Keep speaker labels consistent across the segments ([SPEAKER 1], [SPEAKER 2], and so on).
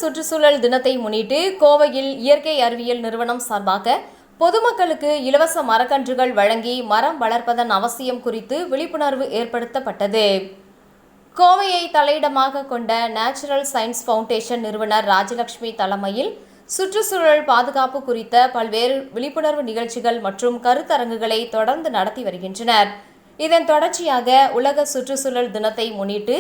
[SPEAKER 1] சுற்றுச்சூழல் தினத்தை முன்னிட்டு கோவையில் இயற்கை அறிவியல் நிறுவனம் சார்பாக பொதுமக்களுக்கு இலவச மரக்கன்றுகள் வழங்கி மரம் வளர்ப்பதன் அவசியம் குறித்து விழிப்புணர்வு ஏற்படுத்தப்பட்டது. கோவையை தலையிடமாக கொண்ட நேச்சுரல் சயின்ஸ் ஃபவுண்டேஷன் நிறுவனர் ராஜலட்சுமி தலைமையில் சுற்றுச்சூழல் பாதுகாப்பு குறித்த பல்வேறு விழிப்புணர்வு நிகழ்ச்சிகள் மற்றும் கருத்தரங்குகளை தொடர்ந்து நடத்தி வருகின்றனர். இதன் தொடர்ச்சியாக உலக சுற்றுச்சூழல் தினத்தை முன்னிட்டு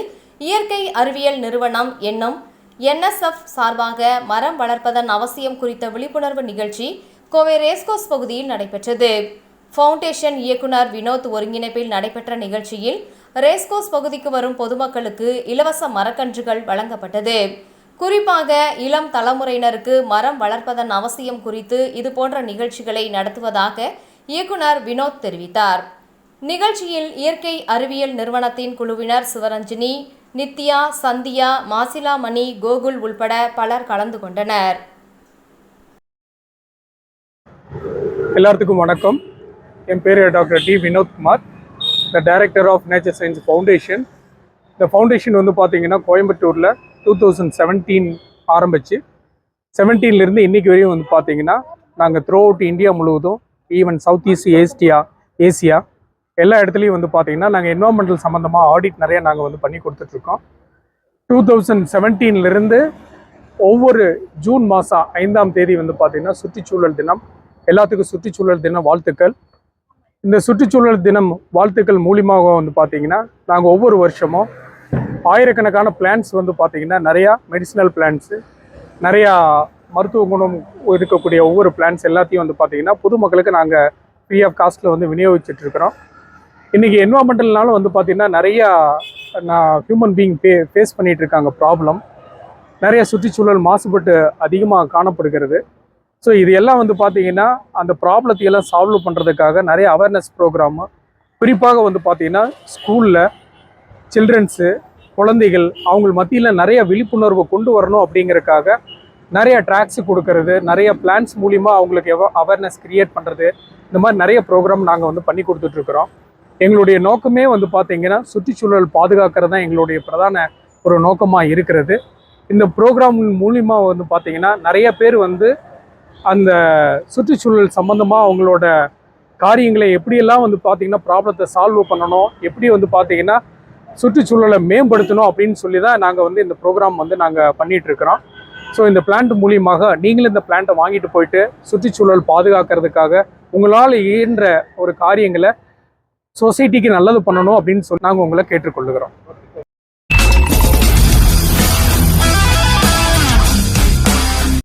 [SPEAKER 1] இயற்கை அறிவியல் நிறுவனம் என்னும் NSF சார்பாக மரம் வளர்ப்பதன் அவசியம் குறித்த விழிப்புணர்வு நிகழ்ச்சி கோவை ரேஸ்கோர்ஸ் பகுதியில் நடைபெற்றது. ஃபவுண்டேஷன் இயக்குனர் வினோத் ஒருங்கிணைப்பில் நடைபெற்ற நிகழ்ச்சியில் ரேஸ்கோர்ஸ் பகுதிக்கு வரும் பொதுமக்களுக்கு இலவச மரக்கன்றுகள் வழங்கப்பட்டது. குறிப்பாக இளம் தலைமுறையினருக்கு மரம் வளர்ப்பதன் அவசியம் குறித்து இதுபோன்ற நிகழ்ச்சிகளை நடத்துவதாக இயக்குனர் வினோத் தெரிவித்தார். நிகழ்ச்சியில் இயற்கை அறிவியல் நிறுவனத்தின் குழுவினர் சிவரஞ்சினி, நித்யா, சந்தியா, மாசிலாமணி, கோகுல் உள்பட பலர் கலந்து கொண்டனர்.
[SPEAKER 2] எல்லாத்துக்கும் வணக்கம். என் பேர் doctor D Vinothkumar, the director of nature science foundation. இந்த ஃபவுண்டேஷன் வந்து பார்த்தீங்கன்னா கோயம்புத்தூரில் 2017 ஆரம்பிச்சு 17லேருந்து இன்றைக்கி வரையும் வந்து பார்த்தீங்கன்னா நாங்கள் த்ரூ அவுட் இந்தியா முழுவதும், ஈவன் சவுத் ஈஸ்ட் ஏசியா எல்லா இடத்துலையும் வந்து பார்த்தீங்கன்னா நாங்கள் என்வரான்மெண்டல் சம்மந்தமாக ஆடிட் நிறைய நாங்கள் வந்து பண்ணி கொடுத்துட்ருக்கோம். 2017லேருந்து ஒவ்வொரு ஜூன் மாதம் 5ஆம் தேதி வந்து பார்த்தீங்கன்னா சுற்றுச்சூழல் தினம். எல்லாத்துக்கும் சுற்றுச்சூழல் தின வாழ்த்துக்கள். இந்த சுற்றுச்சூழல் தினம் வாழ்த்துக்கள் மூலியமாக வந்து பார்த்தீங்கன்னா நாங்கள் ஒவ்வொரு வருஷமும் ஆயிரக்கணக்கான பிளான்ஸ் வந்து பார்த்தீங்கன்னா நிறையா மெடிசினல் பிளான்ஸு, நிறையா மருத்துவ குணம் இருக்கக்கூடிய ஒவ்வொரு பிளான்ஸ் எல்லாத்தையும் வந்து பார்த்தீங்கன்னா பொதுமக்களுக்கு நாங்கள் ஃப்ரீ ஆஃப் காஸ்ட்டில் வந்து விநியோகிச்சிட்ருக்கிறோம். இன்றைக்கி என்வரான்மெண்டல்னாலும் வந்து பார்த்திங்கன்னா நிறையா ஹியூமன் பீயிங் ஃபேஸ் பண்ணிகிட்டு இருக்காங்க ப்ராப்ளம். நிறைய சுற்றுச்சூழல் மாசுபட்டு அதிகமாக காணப்படுகிறது. ஸோ இது எல்லாம் வந்து பார்த்திங்கன்னா அந்த ப்ராப்ளத்தையெல்லாம் சால்வ் பண்ணுறதுக்காக நிறைய அவேர்னஸ் ப்ரோக்ராமு, குறிப்பாக வந்து பார்த்திங்கன்னா ஸ்கூலில் சில்ட்ரன்ஸு, குழந்தைகள் அவங்க மத்தியில் நிறைய விழிப்புணர்வு கொண்டு வரணும் அப்படிங்கிறதுக்காக நிறைய ட்ராக்ஸு கொடுக்கறது, நிறைய பிளான்ஸ் மூலிமா அவங்களுக்கு அவேர்னஸ் க்ரியேட் பண்ணுறது, இந்த மாதிரி நிறைய ப்ரோக்ராம் நாங்கள் வந்து பண்ணி கொடுத்துட்ருக்குறோம். எங்களுடைய நோக்கமே வந்து பார்த்தீங்கன்னா சுற்றுச்சூழல் பாதுகாக்கிறது தான் எங்களுடைய பிரதான ஒரு நோக்கமாக இருக்கிறது. இந்த ப்ரோக்ராம் மூலிமா வந்து பார்த்திங்கன்னா நிறைய பேர் வந்து அந்த சுற்றுச்சூழல் சம்மந்தமாக அவங்களோட காரியங்களை எப்படியெல்லாம் வந்து பார்த்திங்கன்னா ப்ராப்ளத்தை சால்வ் பண்ணணும், எப்படி வந்து பார்த்திங்கன்னா சுற்றுச்சூழலை மேம்படுத்தணும் அப்படின்னு சொல்லி தான் நாங்கள் வந்து இந்த ப்ரோக்ராம் வந்து நாங்கள் பண்ணிகிட்ருக்கிறோம். ஸோ இந்த பிளான்ட் மூலியமாக நீங்களும் இந்த பிளான்ட்டை வாங்கிட்டு போயிட்டு சுற்றுச்சூழல் பாதுகாக்கிறதுக்காக உங்களால் இயன்ற ஒரு காரியங்களை சொசைட்டிக்கு நல்லது பண்ணணும் அப்படின்னு சொல்லி நாங்கள் உங்களை கேட்டுக்கொள்ளுகிறோம்.